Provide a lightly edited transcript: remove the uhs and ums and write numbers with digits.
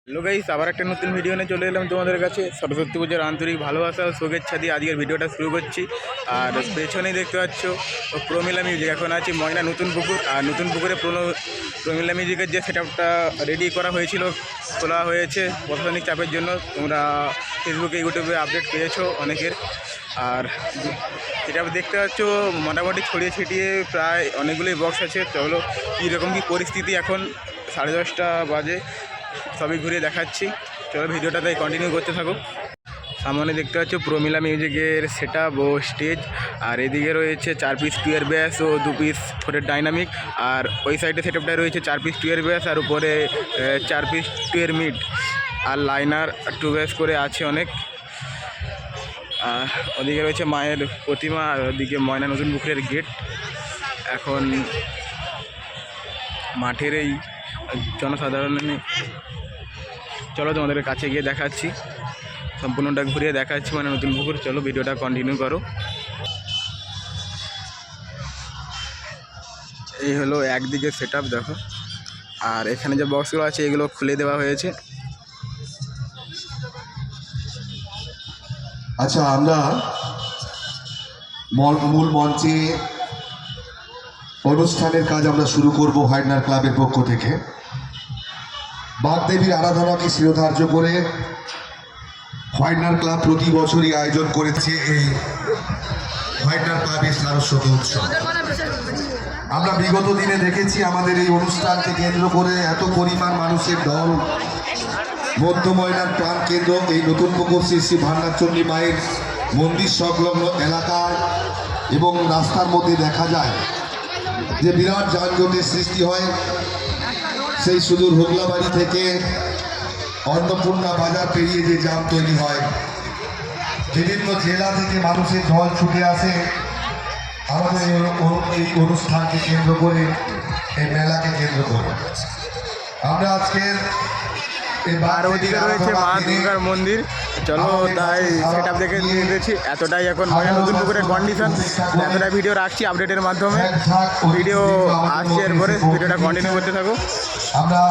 Hello guys, আবার একটা নতুন ভিডিও নিয়ে চলে এলাম তোমাদের কাছে। সরস্বতী পুজোর আন্তরিক ভালোবাসা ও শুভেচ্ছা দিয়ে আজকের ভিডিওটা শুরু করছি। আর পেছনেই দেখতে পাচ্ছ প্রমিলা মিউজিক। এখন আছে ময়না নতুন পুকুর, আর নতুন পুকুরে প্রমিলা মিউজিকের যে সেটআপটা রেডি করা হয়েছিল খোলা হয়েছে প্রশাসনিক চাপের জন্য। তোমরা ফেসবুকে ইউটিউবে আপডেট পেয়েছো অনেকের। আর সেটা দেখতে পাচ্ছ মোটামুটি ছড়িয়ে ছিটিয়ে প্রায় অনেকগুলোই বক্স আছে। চলো কীরকম কী পরিস্থিতি, এখন 10:30 বাজে, সবই ঘুরিয়ে দেখাচ্ছি। চলো ভিডিওটা তাই কন্টিনিউ করতে থাকো। সামনে দেখতে পাচ্ছ প্রমিলা মিউজিকের সেটআপ ও স্টেজ, আর এদিকে রয়েছে 4 পিস 2 ব্যাস ও 2 পিস 4 ডাইনামিক। আর ওই সাইডে সেটআপটায় রয়েছে 4 পিস 2 ব্যাস আর উপরে 4 পিস 2 মিড, আর লাইনার 2 ব্যাস করে আছে অনেক। ওদিকে রয়েছে মায়ের প্রতিমা, আর ওদিকে ময়না নতুন পুকুরের গেট। এখন মাঠের এই জনসাধারণ, চলো তোমাদের কাছে গিয়ে দেখাচ্ছি, সম্পূর্ণটা ঘুরিয়ে দেখাচ্ছি মানে নতুন পুকুর। চলো ভিডিওটা কন্টিনিউ করো। এই হলো একদিকে সেটআপ দেখো, আর এখানে যে বক্সগুলো আছে এগুলো খুলে দেওয়া হয়েছে। আচ্ছা, আমরা মূল মঞ্চে অনুষ্ঠানের কাজ আমরা শুরু করব হোয়াইটনার ক্লাবের পক্ষ থেকে। বাগদেবীর আরাধনাকে শিরোধার্য করে হোয়াইটনার ক্লাব প্রতি বছরই আয়োজন করেছে এই হোয়াইটনার ক্লাবের সারস্বত উৎসব। আমরা বিগত দিনে দেখেছি আমাদের এই অনুষ্ঠানকে কেন্দ্র করে এত পরিমাণ মানুষের ঢল মধ্য ময়নার প্রাণ কেন্দ্র এই নতুন পুকুর শ্রী শ্রী ভান্ডারচণ্ডী মায়ের মন্দির সংলগ্ন এলাকায় এবং রাস্তার মধ্যে দেখা যায় যে বিরাট যানজটের সৃষ্টি হয়। সেই সুদূর হোগলাবাড়ি থেকে অন্নপূর্ণা বাজার পেরিয়ে যে জ্যাম তৈরি হয়, বিভিন্ন জেলা থেকে মানুষের ঢল ছুটে আসে আমাদের এই অনুষ্ঠানকে কেন্দ্র করে, এই মেলাকে কেন্দ্র করে। আমরা আজকের আর ওদিকে রয়েছে মা দুর্গার মন্দির। চলো তাই সেটআপ দেখে নিয়ে গেছি। এতটাই এখন ময়না নতুন পুকুরের কন্ডিশন, এতটাই ভিডিও রাখছি আপডেটের মাধ্যমে। ভিডিও আসছে, এরপরে ভিডিওটা কন্টিনিউ করতে থাকো। আমরা